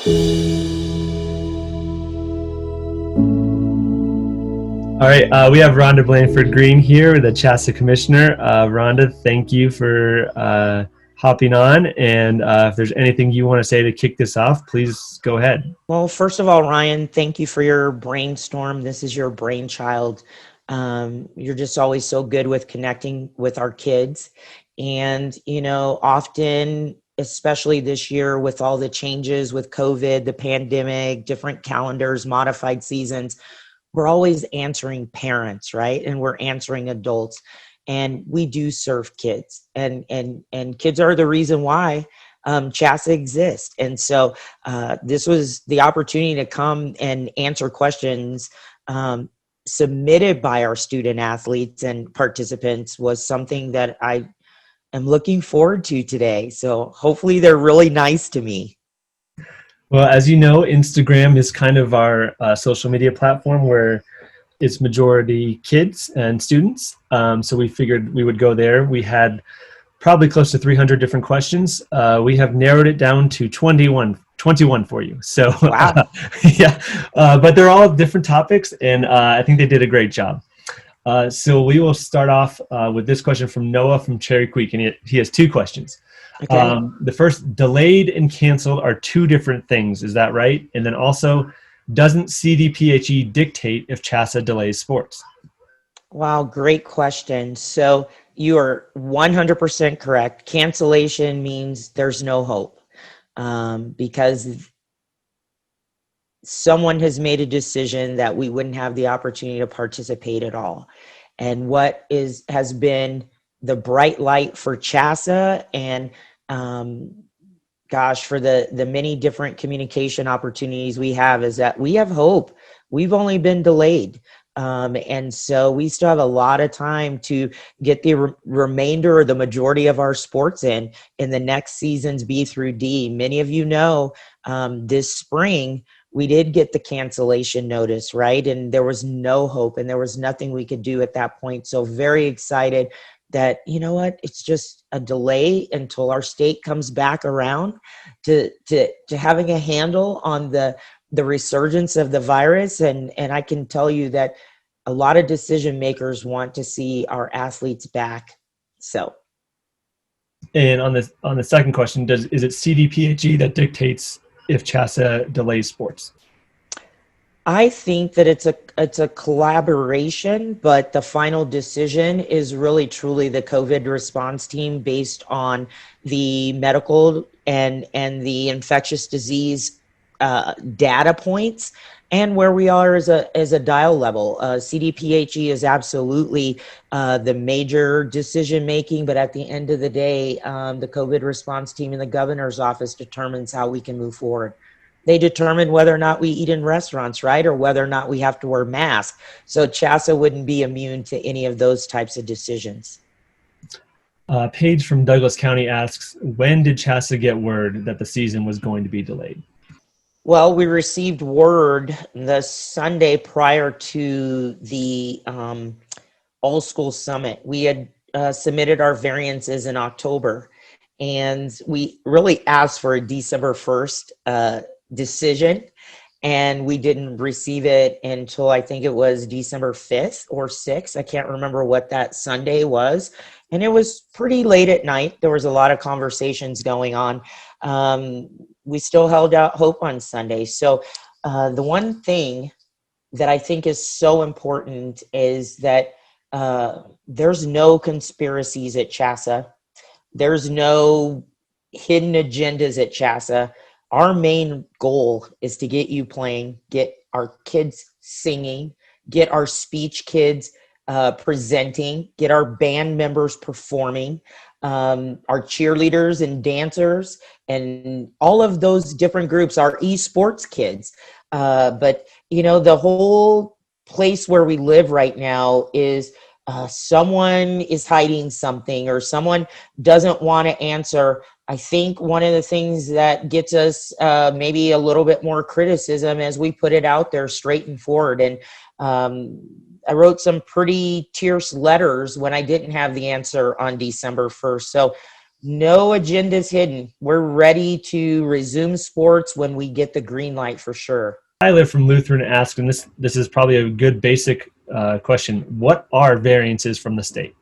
All right, we have Rhonda Blanford-Green here, the CHASA Commissioner. Rhonda, thank you for hopping on. And if there's anything you want to say to kick this off, please go ahead. Well, first of all, Ryan, thank you for your brainstorm. This is your brainchild. You're just always so good with connecting with our kids. And, often, especially this year with all the changes with COVID, the pandemic, different calendars, modified seasons, we're always answering parents, right? And we're answering adults. And we do serve kids. And kids are the reason why CHASA exists. And so this was the opportunity to come and answer questions submitted by our student athletes and participants was something that I am looking forward to today. So hopefully they're really nice to me. Well, as you know, Instagram is kind of our social media platform where it's majority kids and students. So we figured we would go there. We had probably close to 300 different questions. We have narrowed it down to 21 for you. So, wow. Yeah, but they're all different topics, and I think they did a great job. So we will start off with this question from Noah from Cherry Creek, and he has two questions. Okay. The first, delayed and canceled are two different things. Is that right? And then also, doesn't CDPHE dictate if CHASA delays sports? Wow, great question. So you are 100% correct. Cancellation means there's no hope because someone has made a decision that we wouldn't have the opportunity to participate at all. And what has been the bright light for CHASA and for the many different communication opportunities we have is that we have hope. We've only been delayed. And so we still have a lot of time to get the remainder or the majority of our sports in the next seasons B through D. Many of you know this spring, we did get the cancellation notice, right? And there was no hope and there was nothing we could do at that point. So very excited that, you know what, it's just a delay until our state comes back around to having a handle on the resurgence of the virus. And I can tell you that a lot of decision makers want to see our athletes back. So. And on the second question, is it CDPHE that dictates if CHASA delays sports? I think that it's a collaboration, but the final decision is really truly the COVID response team based on the medical and the infectious disease data points and where we are as a dial level. CDPHE is absolutely the major decision making, but at the end of the day, the COVID response team in the governor's office determines how we can move forward. They determine whether or not we eat in restaurants, right? Or whether or not we have to wear masks. So CHASA wouldn't be immune to any of those types of decisions. Paige from Douglas County asks, when did CHASA get word that the season was going to be delayed? Well, we received word the Sunday prior to the All School Summit. We had submitted our variances in October, and we really asked for a December 1st decision, and we didn't receive it until I think it was December 5th or 6th. I can't remember what that Sunday was, and it was pretty late at night. There was a lot of conversations going on. We still held out hope on Sunday. So the one thing that I think is so important is that there's no conspiracies at CHASA. There's no hidden agendas at CHASA. Our main goal is to get you playing, get our kids singing, get our speech kids presenting, get our band members performing, our cheerleaders and dancers, and all of those different groups, our esports kids. But, the whole place where we live right now is someone is hiding something or someone doesn't want to answer. I think one of the things that gets us maybe a little bit more criticism as we put it out there straight and forward. And I wrote some pretty terse letters when I didn't have the answer on December 1st. So No agendas hidden. We're ready to resume sports when we get the green light for sure. Tyler from Lutheran asked, and this is probably a good basic question. What are variances from the state?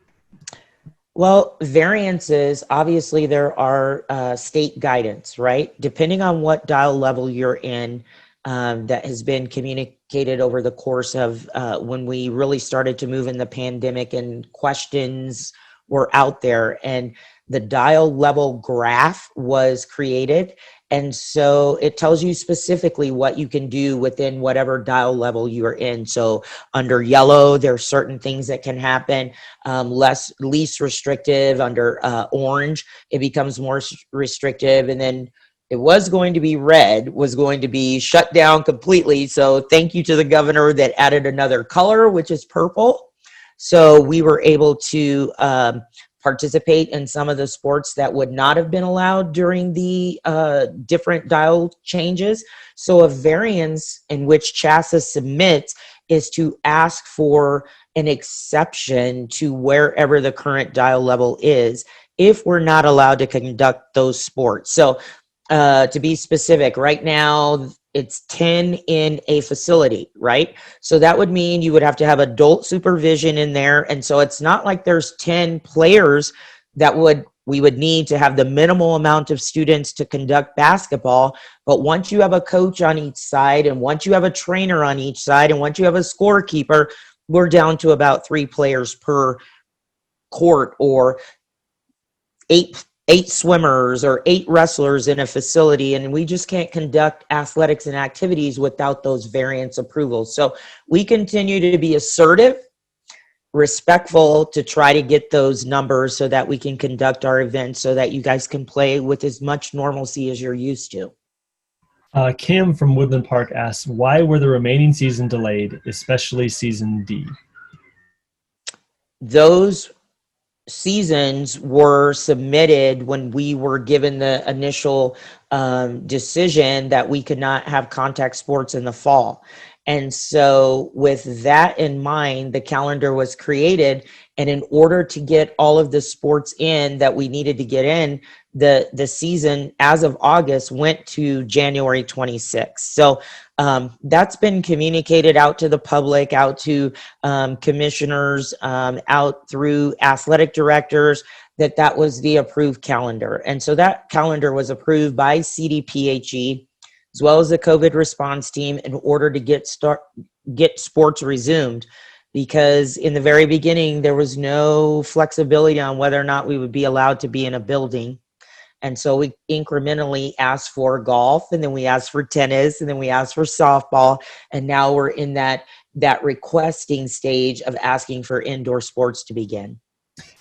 Well, variances, obviously there are state guidance, right? Depending on what dial level you're in, that has been communicated over the course of when we really started to move in the pandemic and questions were out there, and the dial level graph was created. And so it tells you specifically what you can do within whatever dial level you are in. So under yellow, there are certain things that can happen. Least restrictive. Under orange, it becomes more restrictive. And then it was going to be red, was going to be shut down completely. So thank you to the governor that added another color, which is purple. So we were able to participate in some of the sports that would not have been allowed during the different dial changes. So a variance in which CHASA submits is to ask for an exception to wherever the current dial level is if we're not allowed to conduct those sports. So to be specific, right now it's 10 in a facility, right? So that would mean you would have to have adult supervision in there. And so it's not like there's 10 players that we would need to have the minimal amount of students to conduct basketball. But once you have a coach on each side, and once you have a trainer on each side, and once you have a scorekeeper, we're down to about 3 players per court, or eight swimmers or 8 wrestlers in a facility, and we just can't conduct athletics and activities without those variance approvals. So we continue to be assertive, respectful, to try to get those numbers so that we can conduct our events so that you guys can play with as much normalcy as you're used to. Cam from Woodland Park asks, why were the remaining season delayed, especially season D? Those seasons were submitted when we were given the initial decision that we could not have contact sports in the fall. And so with that in mind, the calendar was created. And in order to get all of the sports in that we needed to get in, the season as of August went to January 26th. So that's been communicated out to the public, out to commissioners, out through athletic directors, that was the approved calendar. And so that calendar was approved by CDPHE as well as the COVID response team in order to get sports resumed. Because in the very beginning, there was no flexibility on whether or not we would be allowed to be in a building. And so we incrementally asked for golf, and then we asked for tennis, and then we asked for softball. And now we're in that requesting stage of asking for indoor sports to begin.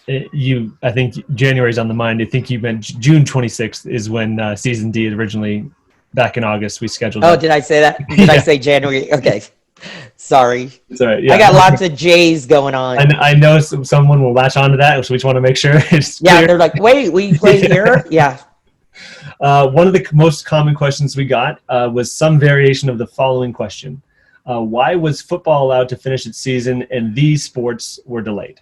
I think January's on the mind. I think you meant June 26th is when season D originally, back in August, we scheduled. Oh, did I say that? Did I say January? Okay. Sorry. It's all right, yeah. I got lots of J's going on. I know someone will latch on to that, so we just want to make sure it's clear. Yeah, they're like, wait, we play here? Yeah. One of the most common questions we got was some variation of the following question. Why was football allowed to finish its season and these sports were delayed?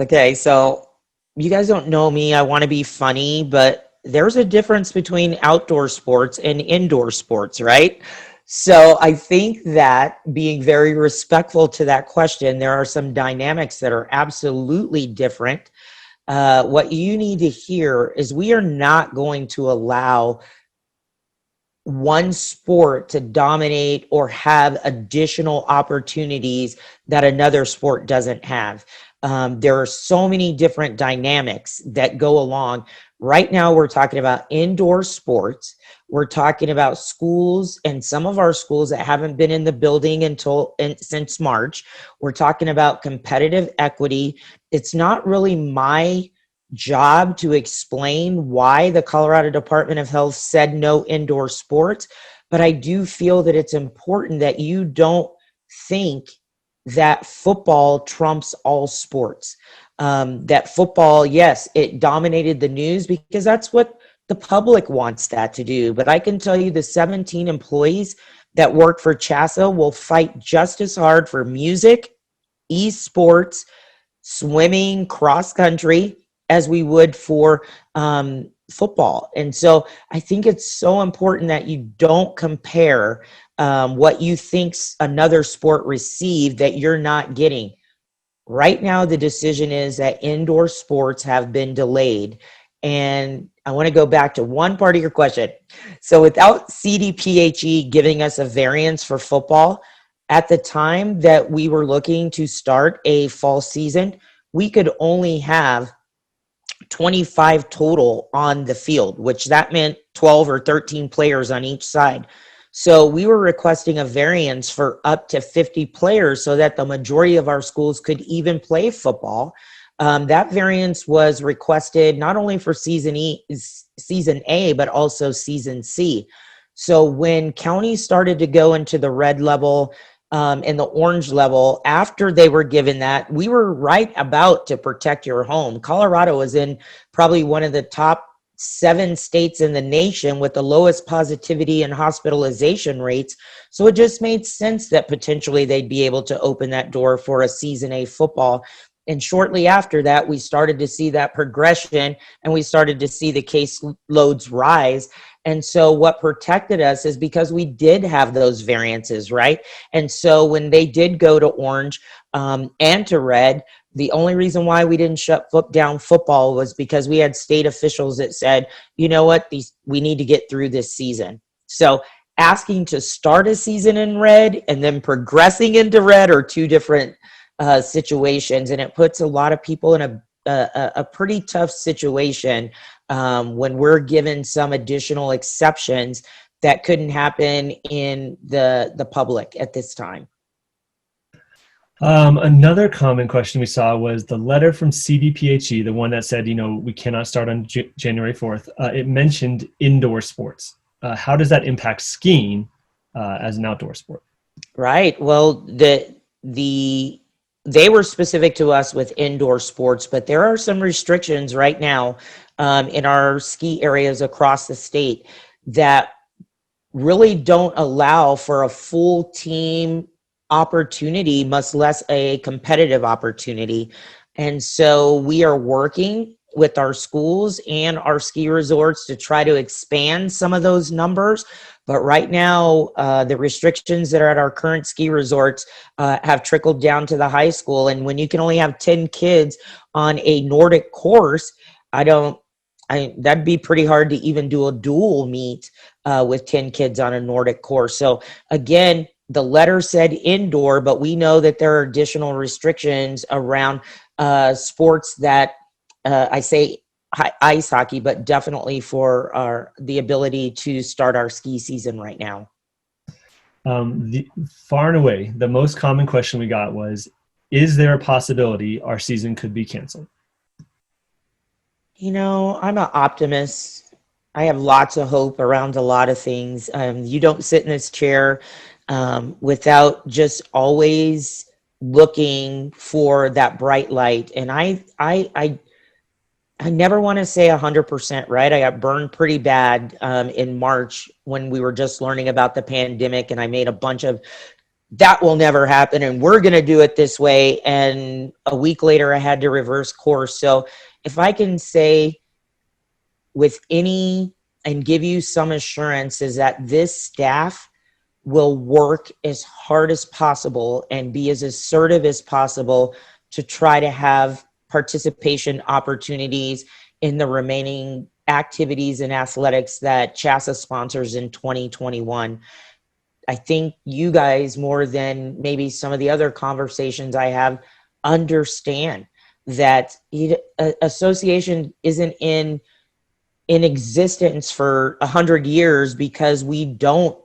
Okay, so you guys don't know me. I want to be funny, but there's a difference between outdoor sports and indoor sports, right? So I think that being very respectful to that question, there are some dynamics that are absolutely different. What you need to hear is we are not going to allow one sport to dominate or have additional opportunities that another sport doesn't have. There are so many different dynamics that go along. Right now, we're talking about indoor sports. We're talking about schools, and some of our schools that haven't been in the building since March. We're talking about competitive equity. It's not really my job to explain why the Colorado Department of Health said no indoor sports, but I do feel that it's important that you don't think that football trumps all sports. That football, yes, it dominated the news because that's what the public wants that to do. But I can tell you the 17 employees that work for CHASA will fight just as hard for music, esports, swimming, cross country, as we would for football. And so I think it's so important that you don't compare what you think another sport received that you're not getting. Right now, the decision is that indoor sports have been delayed. And I want to go back to one part of your question. So without CDPHE giving us a variance for football, at the time that we were looking to start a fall season, we could only have 25 total on the field, which that meant 12 or 13 players on each side. So we were requesting a variance for up to 50 players so that the majority of our schools could even play football. That variance was requested not only for season A, but also season C. So when counties started to go into the red level and the orange level, after they were given that, we were right about to protect your home. Colorado is in probably one of the top 7 states in the nation with the lowest positivity and hospitalization rates. So it just made sense that potentially they'd be able to open that door for a season A football. And shortly after that, we started to see that progression and we started to see the case loads rise. And so what protected us is because we did have those variances, right? And so when they did go to orange and to red, the only reason why we didn't shut down football was because we had state officials that said, you know what, we need to get through this season. So asking to start a season in red and then progressing into red are two different situations, and it puts a lot of people in a pretty tough situation when we're given some additional exceptions that couldn't happen in the public at this time. Another common question we saw was the letter from CDPHE, the one that said, we cannot start on January 4th. It mentioned indoor sports. How does that impact skiing as an outdoor sport? Right. Well, they were specific to us with indoor sports, but there are some restrictions right now in our ski areas across the state that really don't allow for a full team opportunity, much less a competitive opportunity. And so we are working with our schools and our ski resorts to try to expand some of those numbers. But right now, the restrictions that are at our current ski resorts have trickled down to the high school. And when you can only have 10 kids on a Nordic course, that'd be pretty hard to even do a dual meet with 10 kids on a Nordic course. So again, the letter said indoor, but we know that there are additional restrictions around sports that I say ice hockey, but definitely for the ability to start our ski season right now. Far and away, the most common question we got was, is there a possibility our season could be canceled? I'm an optimist. I have lots of hope around a lot of things. You don't sit in this chair without just always looking for that bright light. And I never want to say 100%, right? I got burned pretty bad in March when we were just learning about the pandemic, and I made a bunch of, that will never happen, and we're going to do it this way. And a week later, I had to reverse course. So if I can say with and give you some assurance, is that this staff will work as hard as possible and be as assertive as possible to try to have participation opportunities in the remaining activities and athletics that CHASA sponsors in 2021. I think you guys, more than maybe some of the other conversations I have, understand that association isn't in existence for 100 years because we don't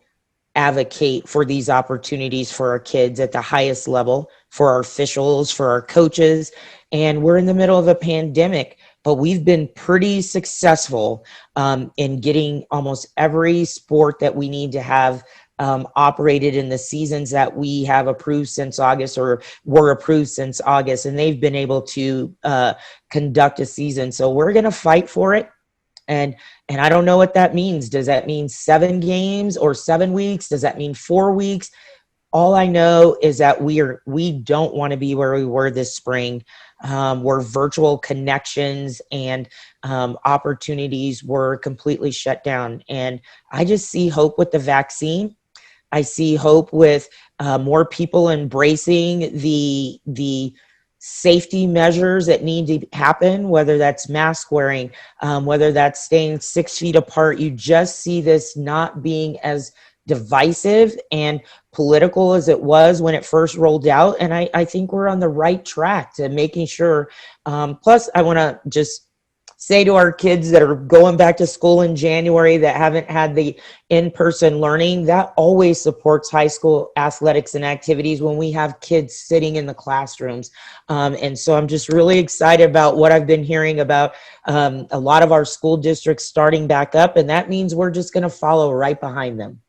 advocate for these opportunities for our kids at the highest level, for our officials, for our coaches. And we're in the middle of a pandemic, but we've been pretty successful in getting almost every sport that we need to have operated in the seasons that we have approved since August, or were approved since August, and they've been able to conduct a season. So we're going to fight for it. And I don't know what that means. Does that mean 7 games or 7 weeks? Does that mean 4 weeks? All I know is that we don't want to be where we were this spring. where virtual connections and opportunities were completely shut down. And I just see hope with the vaccine. I see hope with more people embracing the safety measures that need to happen, whether that's mask wearing, whether that's staying 6 feet apart. You just see this not being as divisive and political as it was when it first rolled out. And I think we're on the right track to making sure. Plus, I want to just say to our kids that are going back to school in January that haven't had the in-person learning, that always supports high school athletics and activities when we have kids sitting in the classrooms. And so I'm just really excited about what I've been hearing about a lot of our school districts starting back up, and that means we're just going to follow right behind them.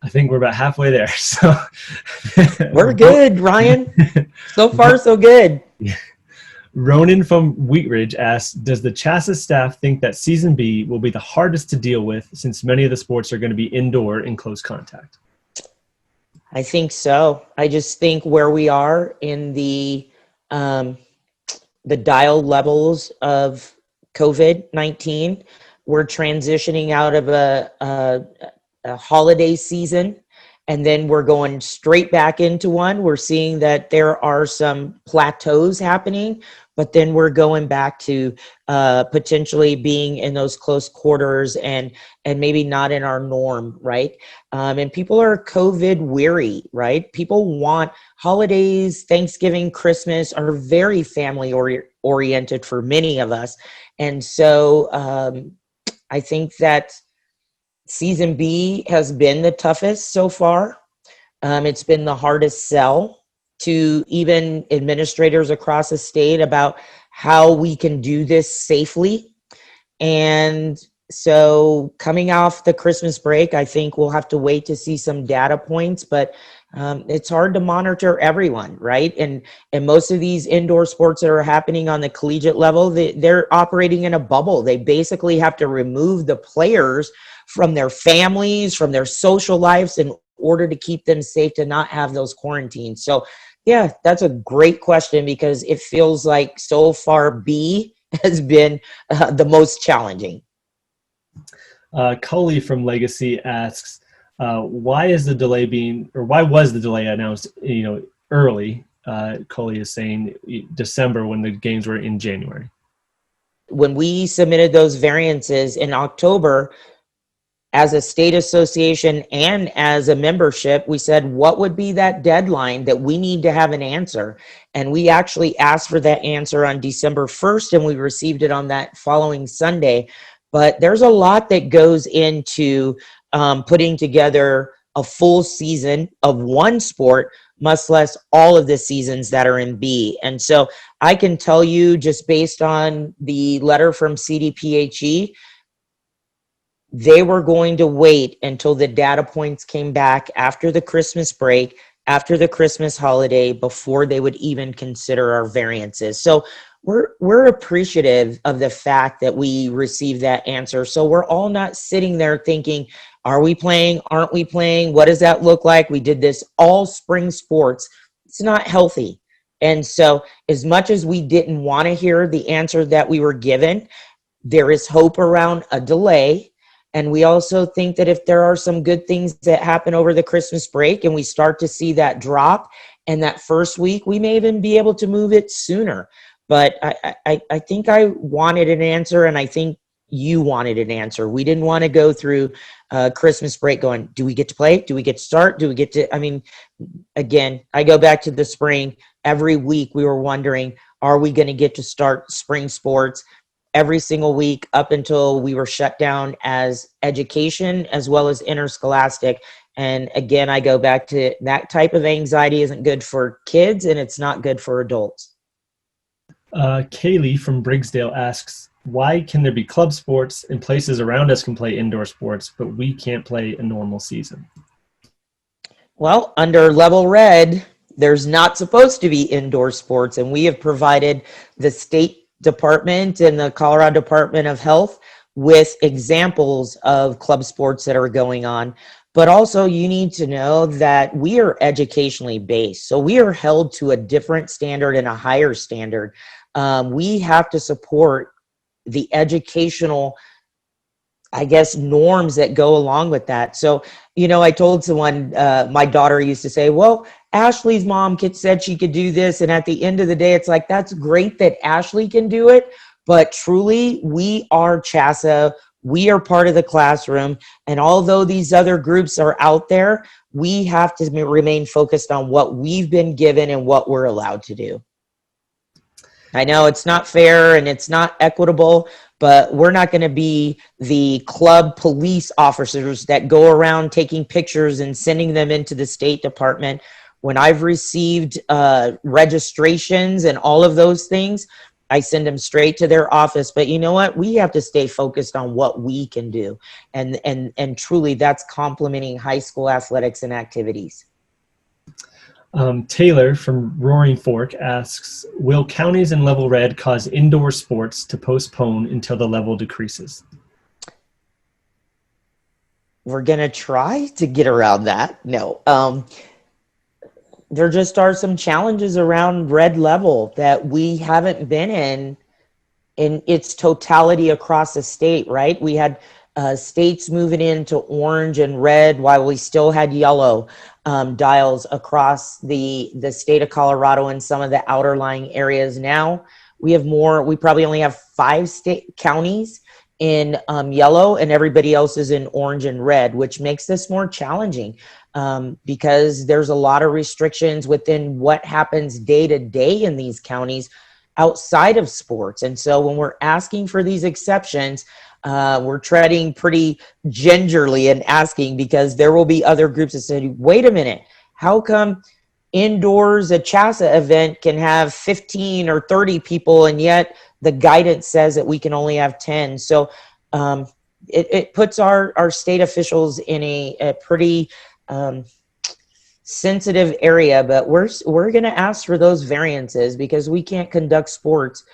I think we're about halfway there. So we're good, Ryan. So far, so good. Ronan from Wheat Ridge asks, does the CHASA staff think that Season B will be the hardest to deal with since many of the sports are going to be indoor in close contact? I think so. I just think where we are in the dial levels of COVID-19, we're transitioning out of a holiday season, and then we're going straight back into one. We're seeing that there are some plateaus happening, but then we're going back to potentially being in those close quarters and maybe not in our norm, right? And people are COVID weary, right? People want holidays, Thanksgiving, Christmas are very family oriented for many of us. And so I think that Season B has been the toughest so far. It's been the hardest sell to even administrators across the state about how we can do this safely. And so coming off the Christmas break, I think we'll have to wait to see some data points, but it's hard to monitor everyone, right? And most of these indoor sports that are happening on the collegiate level, they're operating in a bubble. They basically have to remove the players from their families, from their social lives in order to keep them safe, to not have those quarantines. So yeah, that's a great question because it feels like so far B has been the most challenging. Cully from Legacy asks, why was the delay announced, early? Cully is saying December when the games were in January. When we submitted those variances in October, as a state association and as a membership, we said, what would be that deadline that we need to have an answer? And we actually asked for that answer on December 1st, and we received it on that following Sunday. But there's a lot that goes into putting together a full season of one sport, much less all of the seasons that are in B. And so I can tell you, just based on the letter from CDPHE, they were going to wait until the data points came back after the Christmas break, after the Christmas holiday, before they would even consider our variances. So we're appreciative of the fact that we received that answer. So we're all not sitting there thinking, are we playing? Aren't we playing? What does that look like? We did this all spring sports. It's not healthy. And so as much as we didn't want to hear the answer that we were given, there is hope around a delay. And we also think that if there are some good things that happen over the Christmas break and we start to see that drop in that first week, we may even be able to move it sooner. But I think I wanted an answer, and I think you wanted an answer. We didn't want to go through Christmas break going, do we get to play? Do we get to start? Do we get to, again, I go back to the spring. Every week we were wondering, are we going to get to start spring sports? Every single week up until we were shut down as education as well as interscholastic. And again, I go back to that type of anxiety isn't good for kids, and it's not good for adults. Kaylee from Briggsdale asks, why can there be club sports and places around us can play indoor sports, but we can't play a normal season? Well, under level red, there's not supposed to be indoor sports, and we have provided the state department and the Colorado Department of Health with examples of club sports that are going on. But also you need to know that we are educationally based. So we are held to a different standard and a higher standard. We have to support the educational, I guess, norms that go along with that. So, I told someone, my daughter used to say, well, Ashley's mom said she could do this. And at the end of the day, it's like, that's great that Ashley can do it. But truly, we are CHASA. We are part of the classroom. And although these other groups are out there, we have to remain focused on what we've been given and what we're allowed to do. I know it's not fair and it's not equitable, but we're not going to be the club police officers that go around taking pictures and sending them into the State Department. When I've received registrations and all of those things, I send them straight to their office. But you know what? We have to stay focused on what we can do. And truly, that's complementing high school athletics and activities. Taylor from Roaring Fork asks, will counties in level red cause indoor sports to postpone until the level decreases? We're going to try to get around that. No. There just are some challenges around red level that we haven't been in its totality across the state, right? We had states moving into orange and red while we still had yellow dials across the state of Colorado and some of the outer lying areas. Now we have more. We probably only have 5 state counties in yellow, and everybody else is in orange and red, which makes this more challenging because there's a lot of restrictions within what happens day to day in these counties outside of sports. And so when we're asking for these exceptions, we're treading pretty gingerly and asking, because there will be other groups that say, wait a minute, how come indoors a CHASA event can have 15 or 30 people and yet the guidance says that we can only have 10? So it puts our state officials in a pretty sensitive area, but we're going to ask for those variances because we can't conduct sports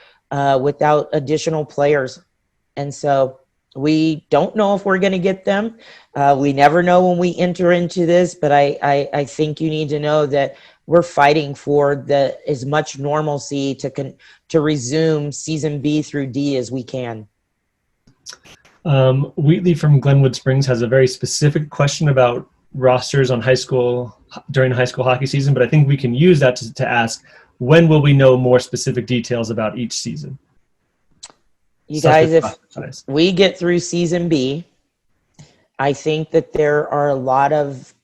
without additional players. And so we don't know if we're going to get them. We never know when we enter into this, but I think you need to know that we're fighting for as much normalcy to resume season B through D as we can. Wheatley from Glenwood Springs has a very specific question about rosters on during the high school hockey season, but I think we can use that to ask, when will we know more specific details about each season? You guys, if we get through season B, I think that there are a lot of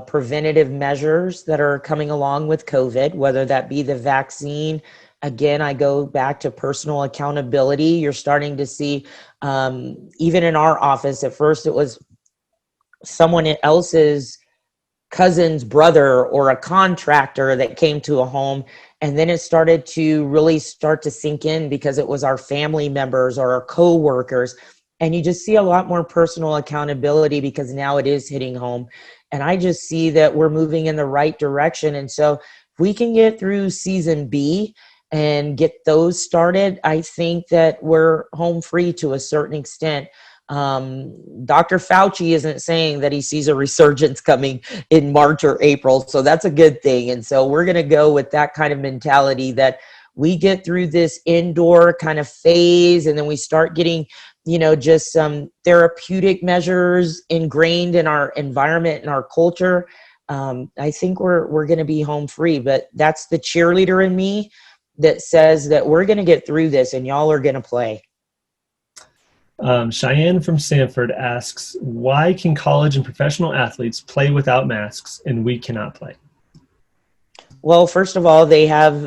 preventative measures that are coming along with COVID, whether that be the vaccine. Again, I go back to personal accountability. You're starting to see, even in our office, at first it was someone else's cousin's brother or a contractor that came to a home. And then it started to really start to sink in because it was our family members or our co-workers. And you just see a lot more personal accountability because now it is hitting home. And I just see that we're moving in the right direction. And so if we can get through season B and get those started, I think that we're home free to a certain extent. Dr. Fauci isn't saying that he sees a resurgence coming in March or April, so that's a good thing. And so we're going to go with that kind of mentality that we get through this indoor kind of phase, and then we start getting, just some therapeutic measures ingrained in our environment and our culture. I think we're going to be home free, but that's the cheerleader in me that says that we're going to get through this and y'all are going to play. Cheyenne from Sanford asks, why can college and professional athletes play without masks and we cannot play? Well, first of all, they have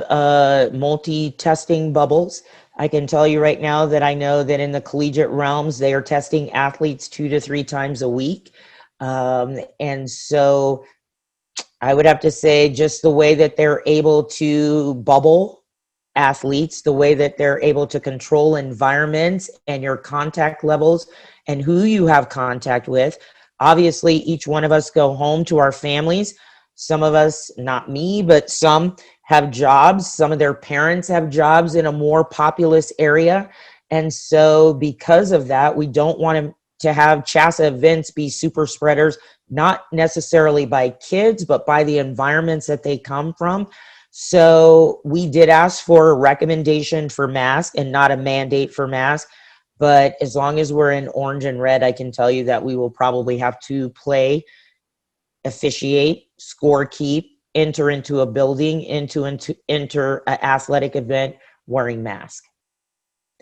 multi-testing bubbles. I can tell you right now that I know that in the collegiate realms, they are testing athletes 2 to 3 times a week. And so I would have to say just the way that they're able to bubble athletes, the way that they're able to control environments and your contact levels and who you have contact with. Obviously, each one of us go home to our families. Some of us, not me, but some have jobs. Some of their parents have jobs in a more populous area. And so because of that, we don't want to have CHASA events be super spreaders, not necessarily by kids, but by the environments that they come from. So we did ask for a recommendation for mask and not a mandate for mask. But as long as we're in orange and red, I can tell you that we will probably have to play, officiate, score, keep, enter into a building, enter an athletic event wearing mask.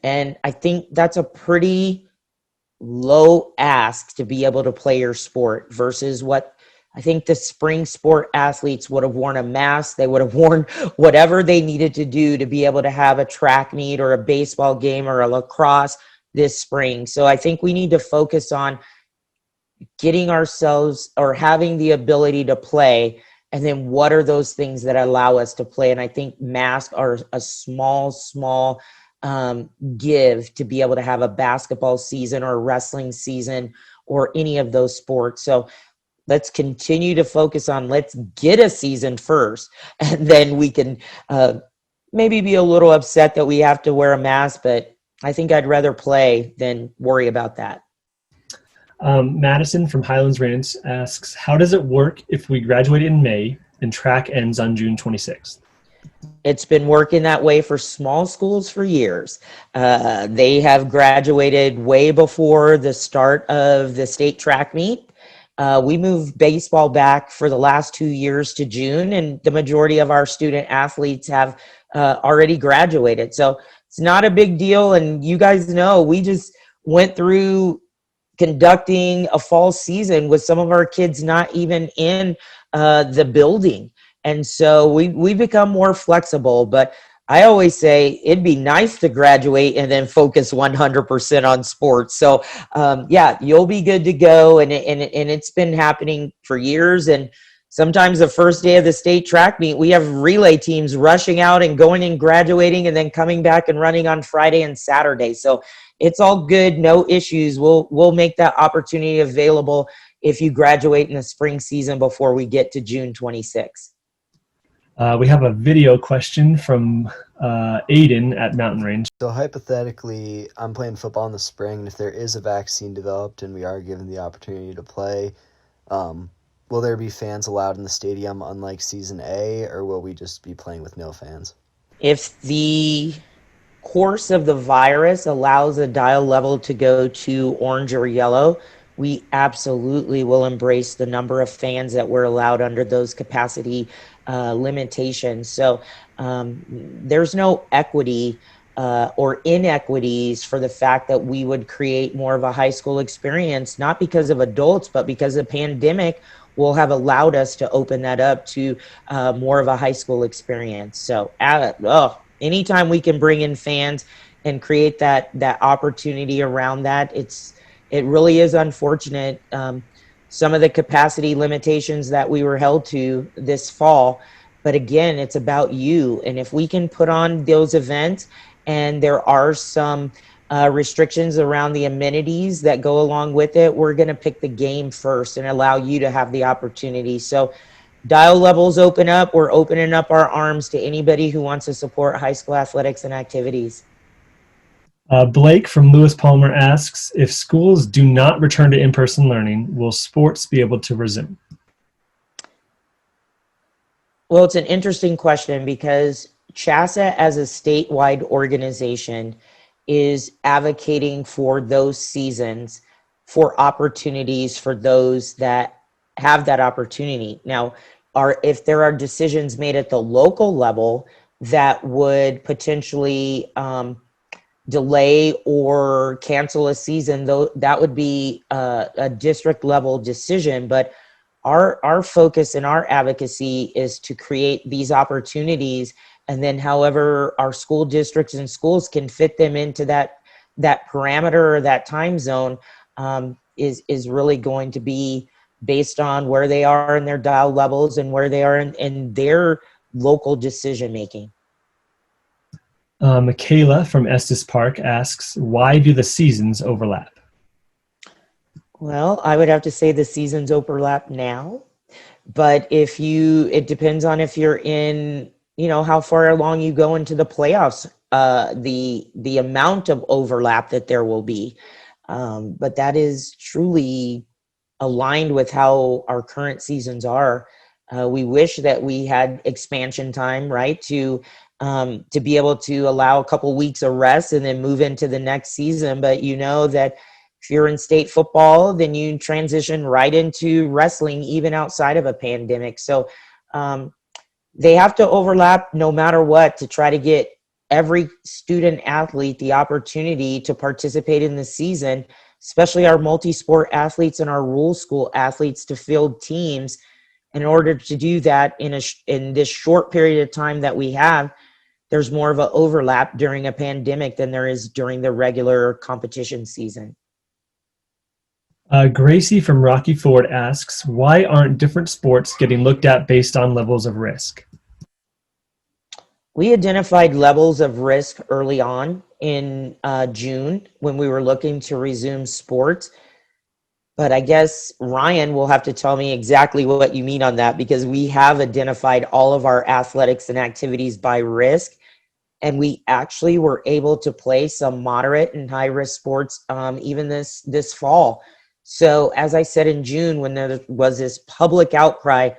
And I think that's a pretty low ask to be able to play your sport versus what I think the spring sport athletes would have worn a mask. They would have worn whatever they needed to do to be able to have a track meet or a baseball game or a lacrosse this spring. So I think we need to focus on getting ourselves or having the ability to play. And then what are those things that allow us to play? And I think masks are a small give to be able to have a basketball season or a wrestling season or any of those sports. So let's continue to focus on, let's get a season first, and then we can maybe be a little upset that we have to wear a mask, but I think I'd rather play than worry about that. Madison from Highlands Ranch asks, how does it work if we graduate in May and track ends on June 26th? It's been working that way for small schools for years. They have graduated way before the start of the state track meet. We moved baseball back for the last 2 years to June, and the majority of our student athletes have already graduated. So it's not a big deal. And you guys know, we just went through conducting a fall season with some of our kids not even in the building. And so we become more flexible. But I always say it'd be nice to graduate and then focus 100% on sports. So yeah, you'll be good to go. And it's been happening for years. And sometimes the first day of the state track meet, we have relay teams rushing out and going and graduating and then coming back and running on Friday and Saturday. So it's all good, no issues. We'll make that opportunity available if you graduate in the spring season before we get to June 26th. We have a video question from Aiden at Mountain Range. So hypothetically, I'm playing football in the spring, and if there is a vaccine developed and we are given the opportunity to play, will there be fans allowed in the stadium unlike season A, or will we just be playing with no fans? If the course of the virus allows a dial level to go to orange or yellow, we absolutely will embrace the number of fans that we're allowed under those capacity limitations. So there's no equity or inequities for the fact that we would create more of a high school experience, not because of adults, but because the pandemic will have allowed us to open that up to more of a high school experience. So anytime we can bring in fans and create that opportunity around that, it really is unfortunate. Some of the capacity limitations that we were held to this fall, but again, it's about you. And if we can put on those events, and there are some restrictions around the amenities that go along with it, we're going to pick the game first and allow you to have the opportunity. So dial levels open up. We're opening up our arms to anybody who wants to support high school athletics and activities. Blake from Lewis Palmer asks, if schools do not return to in-person learning, will sports be able to resume? Well, it's an interesting question because CHASA as a statewide organization is advocating for those seasons for opportunities for those that have that opportunity. Now, if there are decisions made at the local level that would potentially delay or cancel a season, though, that would be a district level decision. But our focus and our advocacy is to create these opportunities, and then however our school districts and schools can fit them into that parameter or that time zone is really going to be based on where they are in their dial levels and where they are in their local decision making. Michaela from Estes Park asks, why do the seasons overlap? Well, I would have to say the seasons overlap now, but it depends on if you're in, how far along you go into the playoffs, the amount of overlap that there will be. But that is truly aligned with how our current seasons are. We wish that we had expansion time, right, to be able to allow a couple weeks of rest and then move into the next season. But you know that if you're in state football, then you transition right into wrestling, even outside of a pandemic. So they have to overlap no matter what to try to get every student athlete the opportunity to participate in the season, especially our multi-sport athletes and our rules school athletes to field teams. In order to do that in this short period of time that we have, there's more of an overlap during a pandemic than there is during the regular competition season. Gracie from Rocky Ford asks, why aren't different sports getting looked at based on levels of risk? We identified levels of risk early on in June when we were looking to resume sports. But I guess Ryan will have to tell me exactly what you mean on that, because we have identified all of our athletics and activities by risk. And we actually were able to play some moderate and high risk sports even this fall. So as I said in June, when there was this public outcry,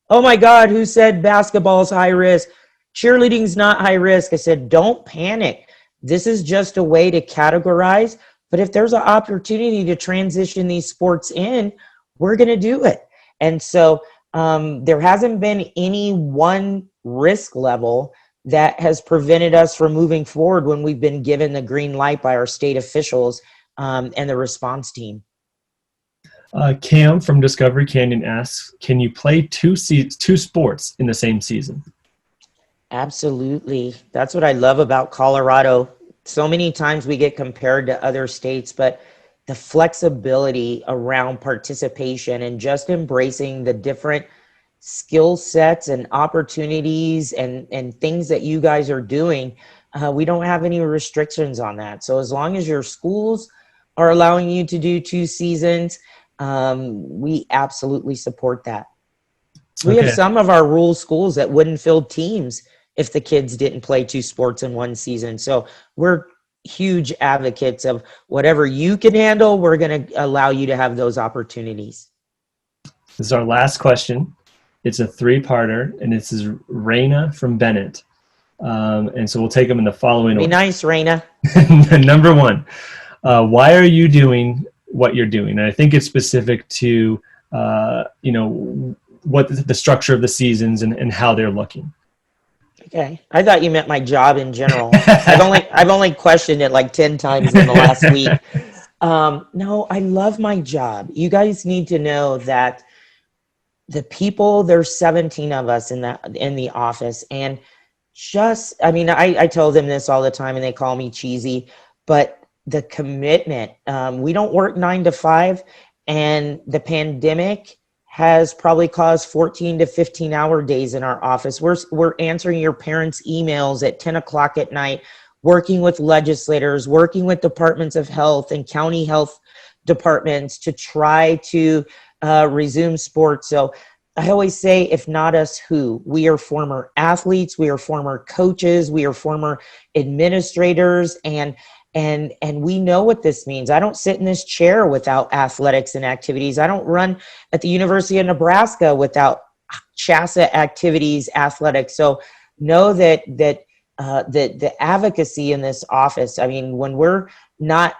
oh my God, who said basketball is high risk? Cheerleading's not high risk. I said, don't panic. This is just a way to categorize. But if there's an opportunity to transition these sports in, we're going to do it. And so there hasn't been any one risk level that has prevented us from moving forward when we've been given the green light by our state officials and the response team. Cam from Discovery Canyon asks, can you play two sports in the same season? Absolutely. That's what I love about Colorado. So many times we get compared to other states, but the flexibility around participation and just embracing the different skill sets and opportunities and things that you guys are doing, we don't have any restrictions on that. So as long as your schools are allowing you to do 2 seasons, we absolutely support that. We have some of our rural schools that wouldn't field teams if the kids didn't play 2 sports in 1 season. So we're huge advocates of whatever you can handle, we're going to allow you to have those opportunities. This is our last question. It's a 3-parter, and this is Raina from Bennett. And so we'll take them in the following order. Be nice, Raina. Number 1, why are you doing what you're doing? And I think it's specific to, what the structure of the seasons and how they're looking. Okay. I thought you meant my job in general. I've only questioned it like 10 times in the last week. No, I love my job. You guys need to know that the people, there's 17 of us in the office, and I tell them this all the time and they call me cheesy, but the commitment, we don't work 9 to 5, and the pandemic has probably caused 14 to 15 hour days in our office. We're answering your parents' emails at 10 o'clock at night, working with legislators, working with departments of health and county health departments to try to resume sports. So I always say, if not us, who? We are former athletes, we are former coaches, we are former administrators, and we know what this means. I don't sit in this chair without athletics and activities. I don't run at the University of Nebraska without CHASA activities, athletics. So know that the advocacy in this office, when we're not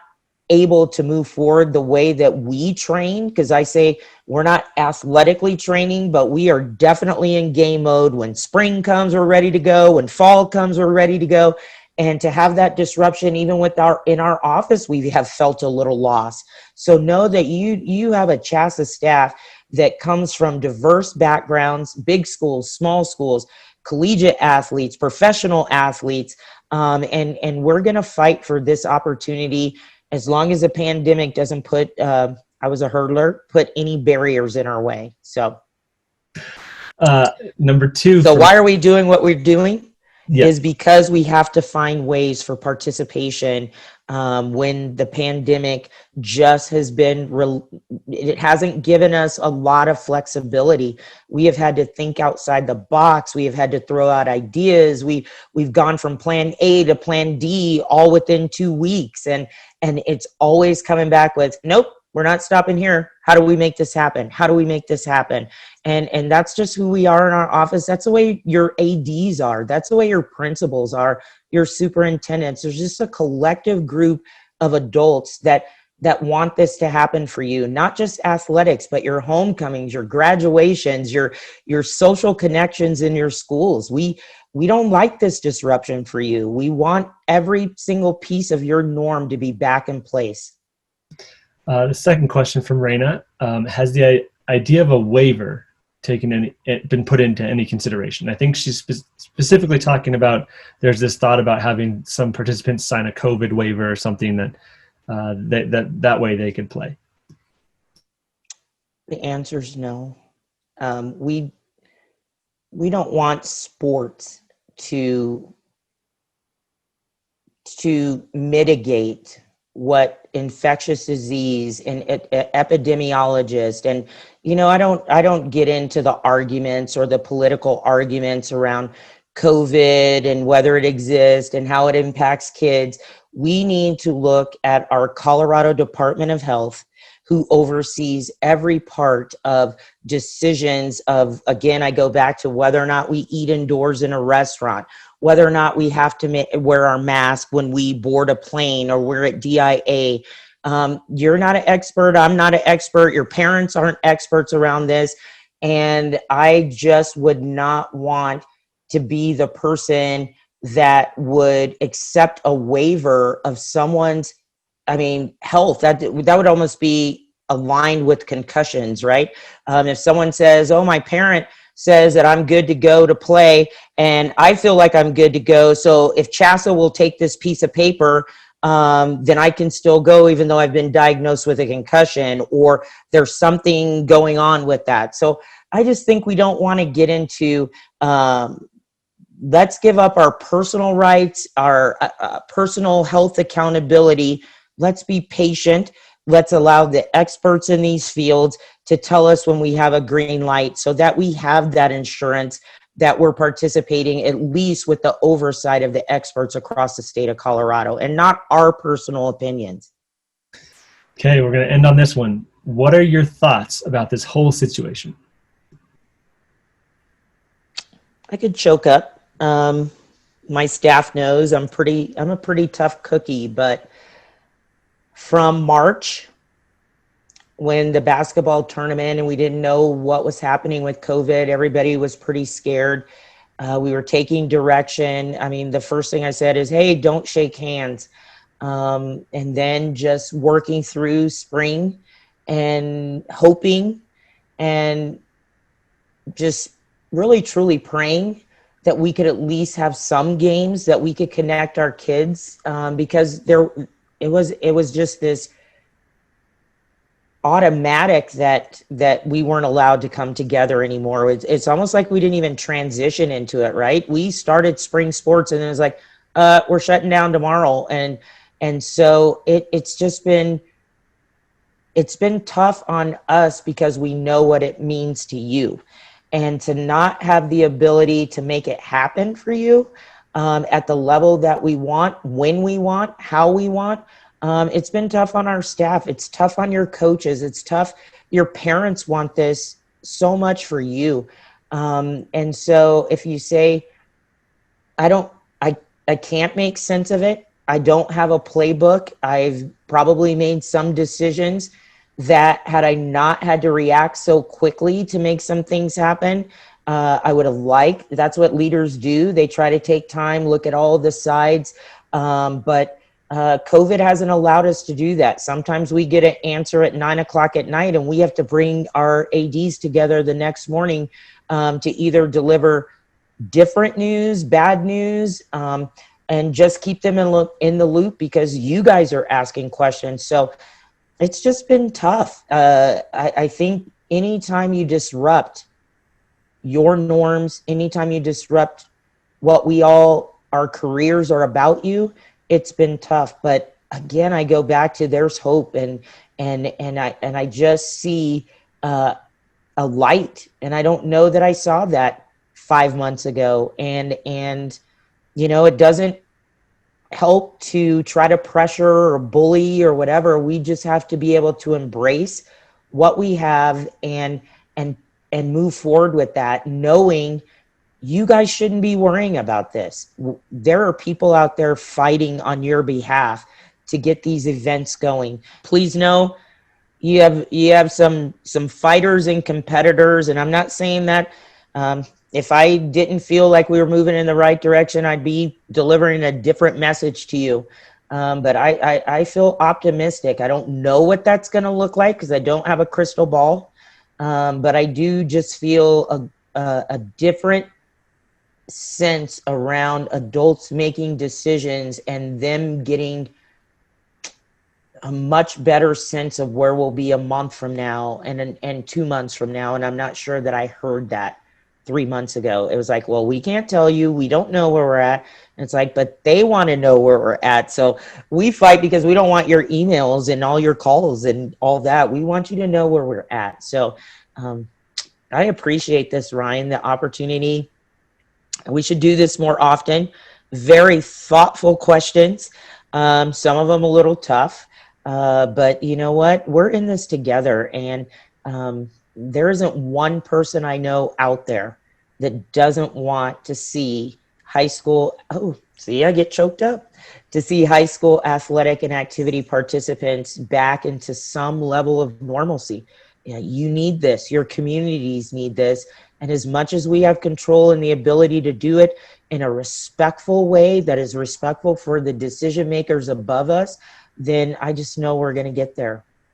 able to move forward the way that we train, because I say we're not athletically training, but we are definitely in game mode. When spring comes, we're ready to go. When fall comes, we're ready to go. And to have that disruption, even in our office, we have felt a little loss. So know that you have a CHASA staff that comes from diverse backgrounds, big schools, small schools, collegiate athletes, professional athletes, and we're going to fight for this opportunity as long as the pandemic doesn't put, I was a hurdler, put any barriers in our way. So number 2. So why are we doing what we're doing? Is because we have to find ways for participation when the pandemic just has been, it hasn't given us a lot of flexibility. We have had to think outside the box. We have had to throw out ideas. We've gone from plan A to plan D all within 2 weeks. And it's always coming back with, nope, we're not stopping here. How do we make this happen? How do we make this happen? And that's just who we are in our office. That's the way your ADs are. That's the way your principals are, your superintendents. There's just a collective group of adults that want this to happen for you, not just athletics, but your homecomings, your graduations, your social connections in your schools. We don't like this disruption for you. We want every single piece of your norm to be back in place. The second question from Raina, has the idea of a waiver been put into any consideration? I think she's specifically talking about, there's this thought about having some participants sign a COVID waiver or something that way they could play. The answer is no. We don't want sports to mitigate what infectious disease and epidemiologist, and I don't get into the arguments or the political arguments around COVID and whether it exists and how it impacts kids. We need to look at our Colorado Department of Health, who oversees every part of decisions of, again, I go back to whether or not we eat indoors in a restaurant, whether or not we have to wear our mask when we board a plane or we're at DIA. You're not an expert. I'm not an expert. Your parents aren't experts around this. And I just would not want to be the person that would accept a waiver of someone's, health. That would almost be aligned with concussions, right? If someone says, oh, my parent says that I'm good to go to play, and I feel like I'm good to go, so if CHASA will take this piece of paper, then I can still go even though I've been diagnosed with a concussion, or there's something going on with that. So I just think we don't want to get into, let's give up our personal rights, our personal health accountability. Let's be patient. Let's allow the experts in these fields to tell us when we have a green light, so that we have that insurance that we're participating at least with the oversight of the experts across the state of Colorado, and not our personal opinions. Okay, we're going to end on this one. What are your thoughts about this whole situation? I could choke up. My staff knows I'm a pretty tough cookie, but from March, when the basketball tournament and we didn't know what was happening with COVID, everybody was pretty scared. We were taking direction. The first thing I said is, hey, don't shake hands. And then just working through spring and hoping and just really truly praying that we could at least have some games that we could connect our kids, because it was just this automatic that we weren't allowed to come together anymore. It's almost like we didn't even transition into it, right? We started spring sports and it was like, we're shutting down tomorrow. And so it's been tough on us because we know what it means to you, and to not have the ability to make it happen for you at the level that we want, when we want, how we want. It's been tough on our staff. It's tough on your coaches. It's tough. Your parents want this so much for you. And so if you say, I can't make sense of it, I don't have a playbook, I've probably made some decisions that had I not had to react so quickly to make some things happen, I would have liked. That's what leaders do. They try to take time, look at all the sides. But COVID hasn't allowed us to do that. Sometimes we get an answer at 9 o'clock at night and we have to bring our ADs together the next morning to either deliver different news, bad news, and just keep them in the loop because you guys are asking questions. So it's just been tough. I think anytime you disrupt your norms, anytime you disrupt what our careers are about you, it's been tough. But again, I go back to there's hope, and I just see a light, and I don't know that I saw that 5 months ago. And it doesn't help to try to pressure or bully or whatever. We just have to be able to embrace what we have and move forward with that, knowing you guys shouldn't be worrying about this. There are people out there fighting on your behalf to get these events going. Please know you have some fighters and competitors, and I'm not saying that if I didn't feel like we were moving in the right direction, I'd be delivering a different message to you. But I feel optimistic. I don't know what that's going to look like because I don't have a crystal ball. But I do just feel a different sense around adults making decisions and them getting a much better sense of where we'll be a month from now and 2 months from now. And I'm not sure that I heard that 3 months ago. It was like, well, we can't tell you. We don't know where we're at. And it's like, but they want to know where we're at. So we fight because we don't want your emails and all your calls and all that. We want you to know where we're at. So I appreciate this, Ryan, the opportunity. We should do this more often. Very thoughtful questions. Some of them a little tough. But you know what? We're in this together, and there isn't one person I know out there that doesn't want to see high school. Oh, see, I get choked up. To see high school athletic and activity participants back into some level of normalcy. Yeah, you need this. Your communities need this. And as much as we have control and the ability to do it in a respectful way that is respectful for the decision makers above us, then I just know we're going to get there.